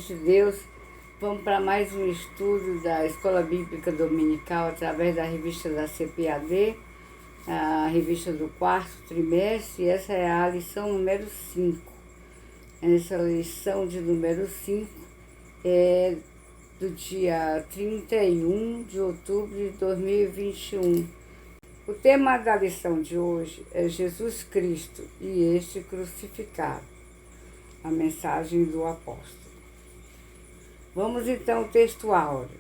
de Deus, vamos para mais um estudo da Escola Bíblica Dominical através da revista da CPAD, a revista do quarto trimestre, e essa é a lição número 5. Essa lição de número 5 é do dia 31 de outubro de 2021. O tema da lição de hoje é Jesus Cristo e este crucificado, a mensagem do apóstolo. Vamos então ao texto áureo.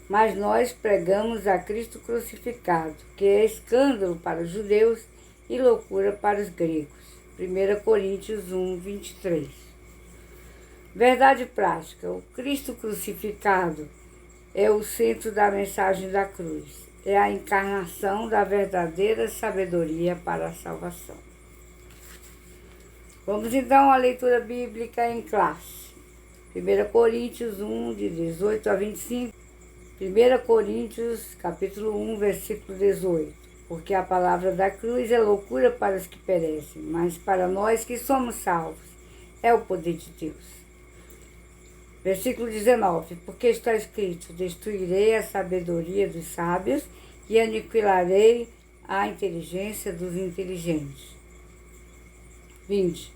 Mas nós pregamos a Cristo crucificado, que é escândalo para os judeus e loucura para os gregos. 1 Coríntios 1, 23. Verdade prática: o Cristo crucificado é o centro da mensagem da cruz. É a encarnação da verdadeira sabedoria para a salvação. Vamos então à leitura bíblica em classe. 1 Coríntios 1, de 18 a 25. 1 Coríntios, capítulo 1, versículo 18. Porque a palavra da cruz é loucura para os que perecem, mas para nós que somos salvos é o poder de Deus. Versículo 19. Porque está escrito: destruirei a sabedoria dos sábios e aniquilarei a inteligência dos inteligentes. 20.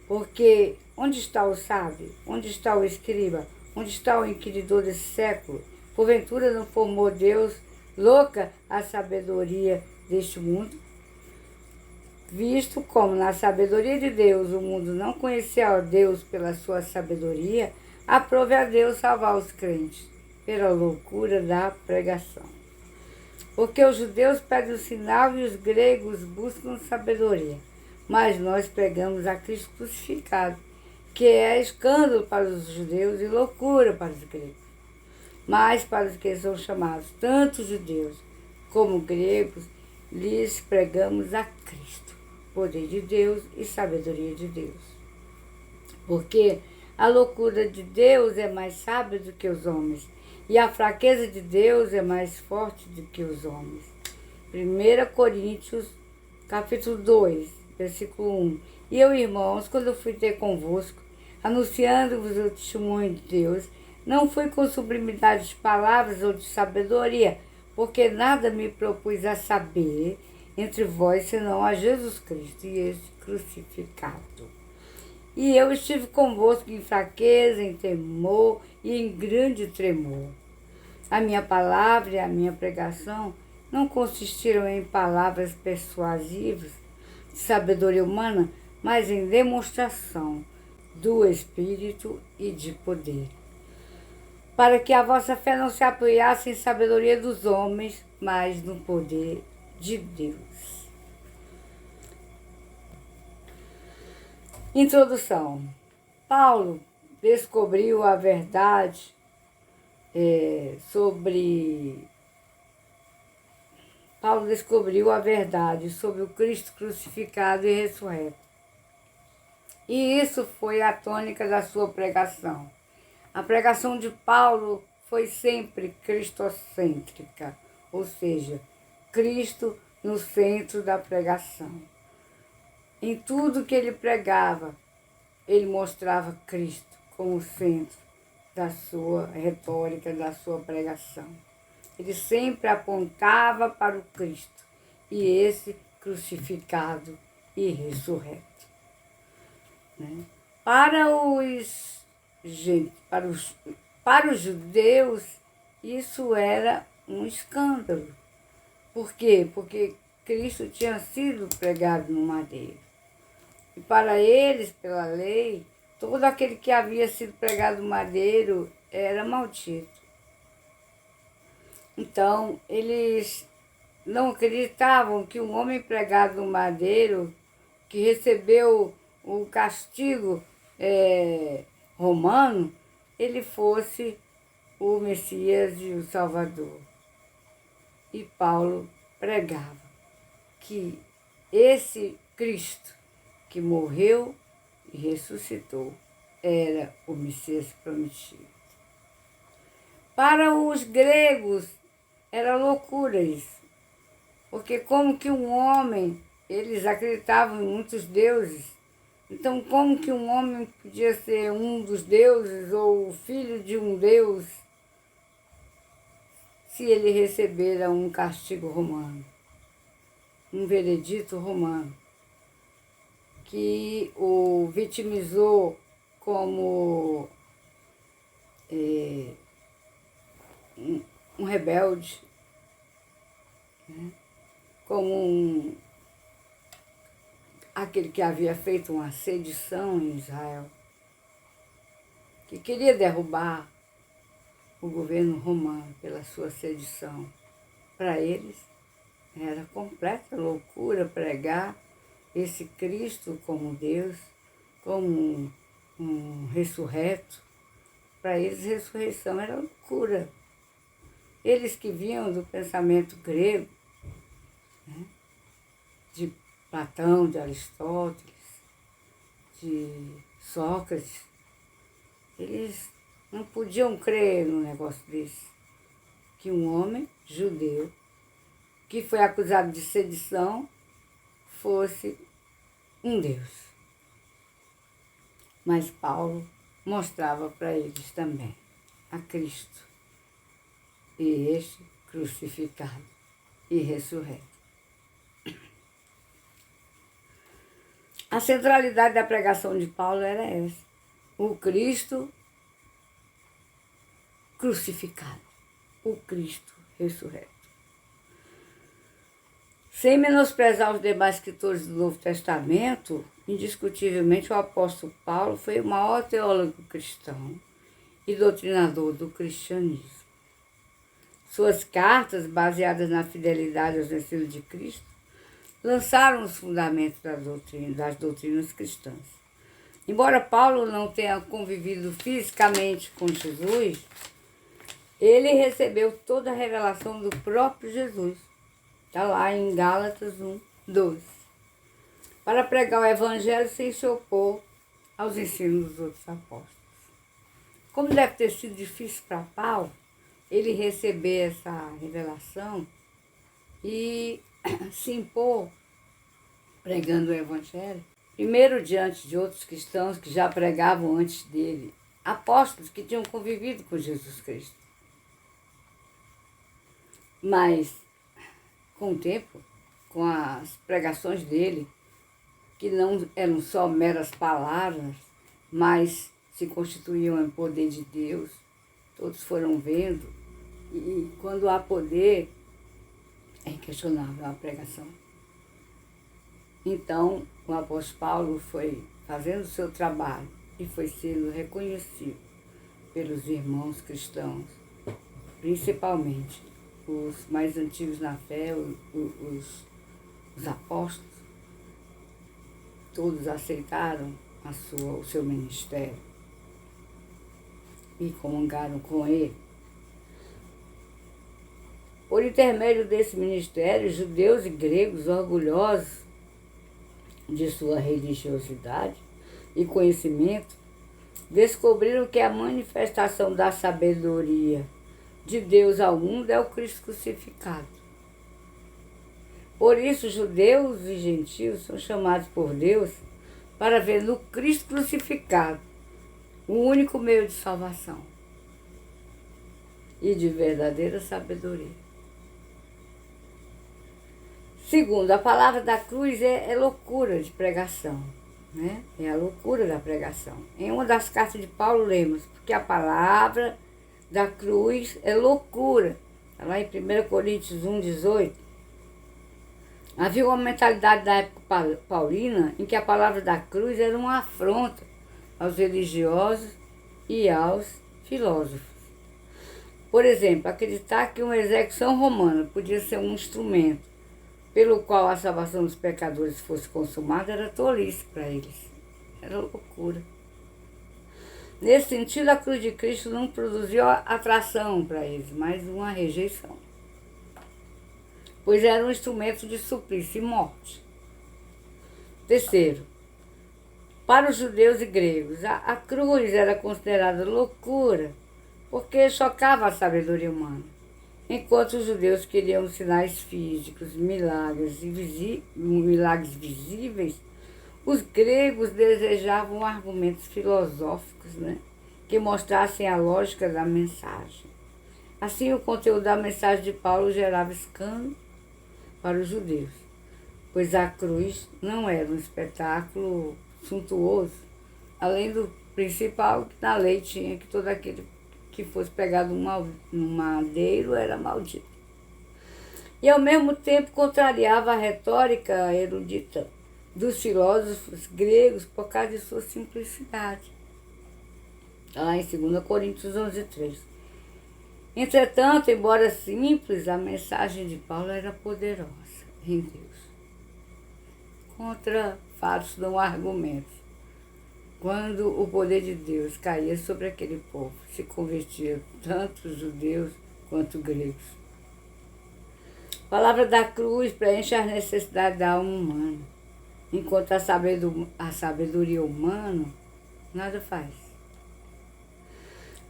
Porque onde está o sábio? Onde está o escriba? Onde está o inquiridor desse século? Porventura não formou Deus louca a sabedoria deste mundo? Visto como na sabedoria de Deus o mundo não conhecia a Deus pela sua sabedoria, aprove a Deus salvar os crentes pela loucura da pregação. Porque os judeus pedem o sinal e os gregos buscam sabedoria. Mas nós pregamos a Cristo crucificado, que é escândalo para os judeus e loucura para os gregos. Mas para os que são chamados, tanto judeus como gregos, lhes pregamos a Cristo, poder de Deus e sabedoria de Deus. Porque a loucura de Deus é mais sábia do que os homens, e a fraqueza de Deus é mais forte do que os homens. 1 Coríntios, capítulo 2, versículo 1. E eu, irmãos, quando fui ter convosco, anunciando-vos o testemunho de Deus, não foi com sublimidade de palavras ou de sabedoria, porque nada me propus a saber entre vós, senão a Jesus Cristo e este crucificado. E eu estive convosco em fraqueza, em temor e em grande tremor. A minha palavra e a minha pregação não consistiram em palavras persuasivas de sabedoria humana, mas em demonstração do Espírito e de poder, para que a vossa fé não se apoiasse em sabedoria dos homens, mas no poder de Deus. Introdução. Paulo descobriu a verdade sobre o Cristo crucificado e ressurreto. E isso foi a tônica da sua pregação. A pregação de Paulo foi sempre cristocêntrica, ou seja, Cristo no centro da pregação. Em tudo que ele pregava, ele mostrava Cristo como centro da sua retórica, da sua pregação. Ele sempre apontava para o Cristo, e esse crucificado e ressurreto. Para os judeus, isso era um escândalo. Por quê? Porque Cristo tinha sido pregado no madeiro. E para eles, pela lei, todo aquele que havia sido pregado no madeiro era maldito. Então, eles não acreditavam que um homem pregado no madeiro, que recebeu o castigo romano, ele fosse o Messias e o Salvador. E Paulo pregava que esse Cristo que morreu e ressuscitou era o Messias prometido. Para os gregos era loucura isso, porque como que um homem, eles acreditavam em muitos deuses, Então, como que um homem podia ser um dos deuses ou filho de um deus se ele recebera um castigo romano, um veredito romano, que o vitimizou como um rebelde, né? Como aquele que havia feito uma sedição em Israel, que queria derrubar o governo romano pela sua sedição. Para eles era completa loucura pregar esse Cristo como Deus, como um ressurreto. Para eles, ressurreição era loucura. Eles que vinham do pensamento grego, né, de Platão, de Aristóteles, de Sócrates, eles não podiam crer num negócio desse, que um homem judeu que foi acusado de sedição fosse um Deus. Mas Paulo mostrava para eles também a Cristo, e este crucificado e ressurreto. A centralidade da pregação de Paulo era essa: o Cristo crucificado, o Cristo ressurreto. Sem menosprezar os demais escritores do Novo Testamento, indiscutivelmente o apóstolo Paulo foi o maior teólogo cristão e doutrinador do cristianismo. Suas cartas, baseadas na fidelidade aos ensinos de Cristo, lançaram os fundamentos das doutrinas cristãs. Embora Paulo não tenha convivido fisicamente com Jesus, ele recebeu toda a revelação do próprio Jesus. Está lá em Gálatas 1:12. Para pregar o evangelho sem se opor aos ensinos dos outros apóstolos. Como deve ter sido difícil para Paulo ele receber essa revelação e se impor pregando o evangelho, primeiro diante de outros cristãos que já pregavam antes dele, apóstolos que tinham convivido com Jesus Cristo. Mas, com o tempo, com as pregações dele, que não eram só meras palavras, mas se constituíam em poder de Deus, todos foram vendo, e quando há poder, é inquestionável a pregação. Então, o apóstolo Paulo foi fazendo o seu trabalho e foi sendo reconhecido pelos irmãos cristãos, principalmente os mais antigos na fé, os apóstolos. Todos aceitaram o seu ministério e comungaram com ele. Por intermédio desse ministério, judeus e gregos orgulhosos de sua religiosidade e conhecimento descobriram que a manifestação da sabedoria de Deus ao mundo é o Cristo crucificado. Por isso, judeus e gentios são chamados por Deus para ver no Cristo crucificado o único meio de salvação e de verdadeira sabedoria. Segundo, a palavra da cruz é loucura de pregação, né? É a loucura da pregação. Em uma das cartas de Paulo lemos, porque a palavra da cruz é loucura. Está lá em 1 Coríntios 1:18. Havia uma mentalidade da época paulina em que a palavra da cruz era uma afronta aos religiosos e aos filósofos. Por exemplo, acreditar que uma execução romana podia ser um instrumento pelo qual a salvação dos pecadores fosse consumada era tolice para eles. Era loucura. Nesse sentido, a cruz de Cristo não produziu atração para eles, mas uma rejeição, pois era um instrumento de suplício e morte. Terceiro, para os judeus e gregos, a cruz era considerada loucura porque chocava a sabedoria humana. Enquanto os judeus queriam sinais físicos, milagres visíveis, Os gregos desejavam argumentos filosóficos, né, que mostrassem a lógica da mensagem. Assim, o conteúdo da mensagem de Paulo gerava escândalo para os judeus, pois a cruz não era um espetáculo suntuoso, além do principal, que na lei tinha que todo aquele que fosse pegado no madeiro era maldito. E ao mesmo tempo contrariava a retórica erudita dos filósofos gregos por causa de sua simplicidade. Está lá em 2 Coríntios 11:3. Entretanto, embora simples, a mensagem de Paulo era poderosa em Deus. Contra fatos não argumentos. Quando o poder de Deus caía sobre aquele povo, se convertia tanto judeus quanto gregos. A palavra da cruz preenche as necessidades da alma humana, enquanto a sabedoria humana nada faz.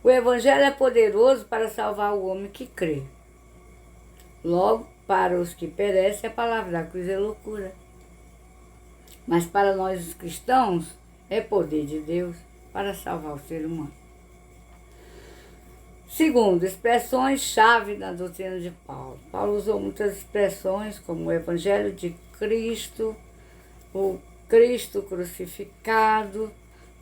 O Evangelho é poderoso para salvar o homem que crê. Logo, para os que perecem, a palavra da cruz é loucura. Mas para nós, os cristãos, é poder de Deus para salvar o ser humano. Segundo, expressões-chave da doutrina de Paulo. Paulo usou muitas expressões, como o Evangelho de Cristo, o Cristo crucificado,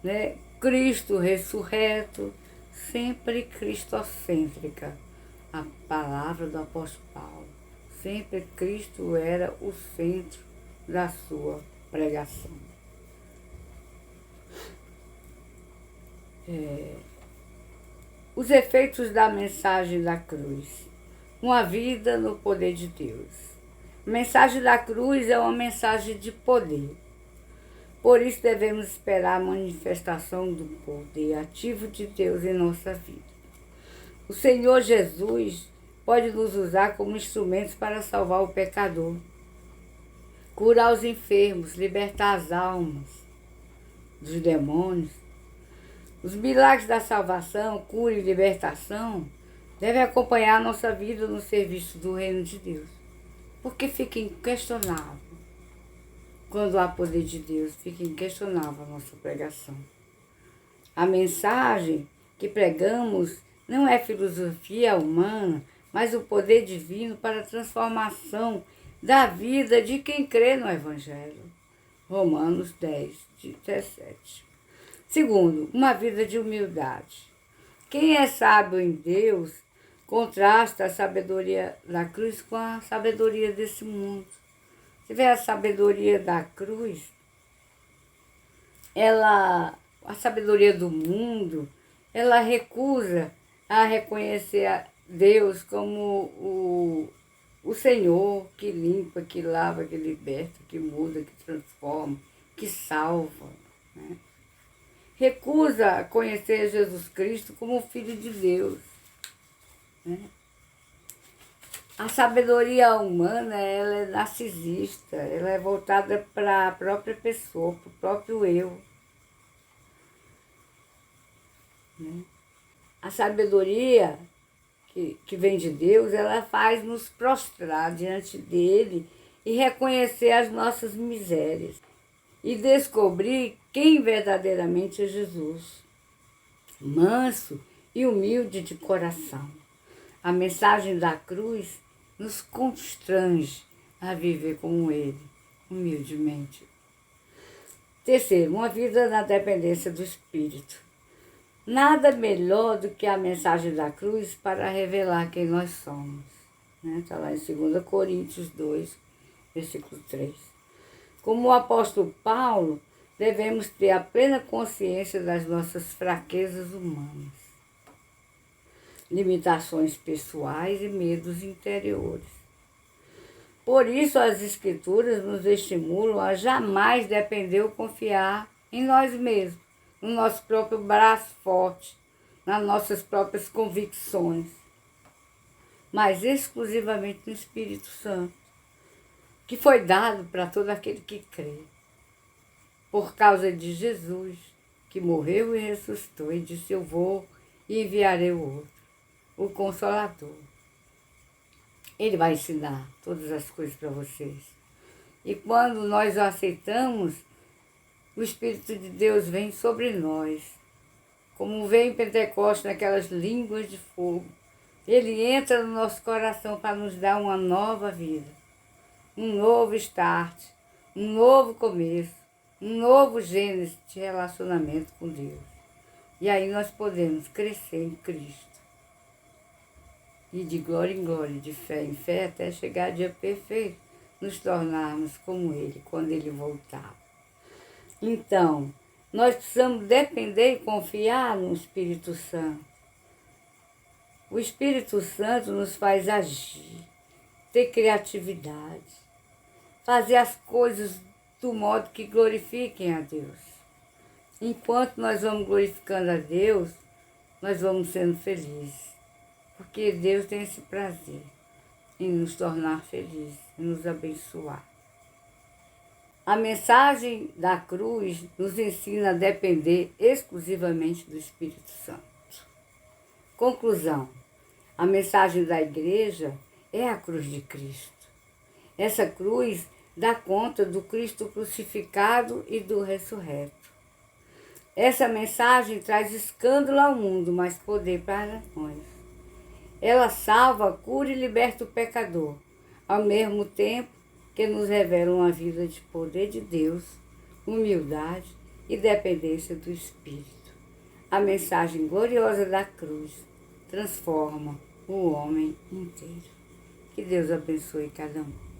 né? Cristo ressurreto, sempre cristocêntrica. A palavra do apóstolo Paulo. Sempre Cristo era o centro da sua pregação. Os efeitos da mensagem da cruz. Uma vida no poder de Deus. A mensagem da cruz é uma mensagem de poder. Por isso devemos esperar a manifestação do poder ativo de Deus em nossa vida. O Senhor Jesus pode nos usar como instrumentos para salvar o pecador, curar os enfermos, libertar as almas dos demônios. Os milagres da salvação, cura e libertação devem acompanhar a nossa vida no serviço do reino de Deus, porque fica inquestionável. Quando há poder de Deus, fica inquestionável a nossa pregação. A mensagem que pregamos não é filosofia humana, mas o poder divino para a transformação da vida de quem crê no Evangelho. Romanos 10:17. Segundo, uma vida de humildade. Quem é sábio em Deus contrasta a sabedoria da cruz com a sabedoria desse mundo. Se vê a sabedoria da cruz, a sabedoria do mundo, ela recusa a reconhecer a Deus como o Senhor que limpa, que lava, que liberta, que muda, que transforma, que salva, né? Recusa conhecer Jesus Cristo como Filho de Deus, né? A sabedoria humana, ela é narcisista, ela é voltada para a própria pessoa, para o próprio eu, né? A sabedoria que vem de Deus, ela faz nos prostrar diante dele e reconhecer as nossas misérias e descobrir quem verdadeiramente é Jesus, manso e humilde de coração. A mensagem da cruz nos constrange a viver como ele, humildemente. Terceiro, uma vida na dependência do Espírito. Nada melhor do que a mensagem da cruz para revelar quem nós somos. Está lá em 2 Coríntios 2, versículo 3. Como o apóstolo Paulo, devemos ter a plena consciência das nossas fraquezas humanas, limitações pessoais e medos interiores. Por isso, as Escrituras nos estimulam a jamais depender ou confiar em nós mesmos, no nosso próprio braço forte, nas nossas próprias convicções, mas exclusivamente no Espírito Santo, que foi dado para todo aquele que crê, por causa de Jesus, que morreu e ressuscitou, e disse: eu vou e enviarei o outro, o Consolador. Ele vai ensinar todas as coisas para vocês. E quando nós o aceitamos, o Espírito de Deus vem sobre nós, como veio em Pentecostes naquelas línguas de fogo. Ele entra no nosso coração para nos dar uma nova vida, um novo start, um novo começo, um novo gênese de relacionamento com Deus. E aí nós podemos crescer em Cristo. E de glória em glória, de fé em fé, até chegar ao dia perfeito, nos tornarmos como Ele, quando Ele voltar. Então, nós precisamos depender e confiar no Espírito Santo. O Espírito Santo nos faz agir, ter criatividade, fazer as coisas do modo que glorifiquem a Deus. Enquanto nós vamos glorificando a Deus, nós vamos sendo felizes. Porque Deus tem esse prazer em nos tornar felizes, em nos abençoar. A mensagem da cruz nos ensina a depender exclusivamente do Espírito Santo. Conclusão: a mensagem da igreja é a cruz de Cristo. Essa cruz dá conta do Cristo crucificado e do ressurreto. Essa mensagem traz escândalo ao mundo, mas poder para nós. Ela salva, cura e liberta o pecador, ao mesmo tempo que nos revela uma vida de poder de Deus, humildade e dependência do Espírito. A mensagem gloriosa da cruz transforma o homem inteiro. Que Deus abençoe cada um.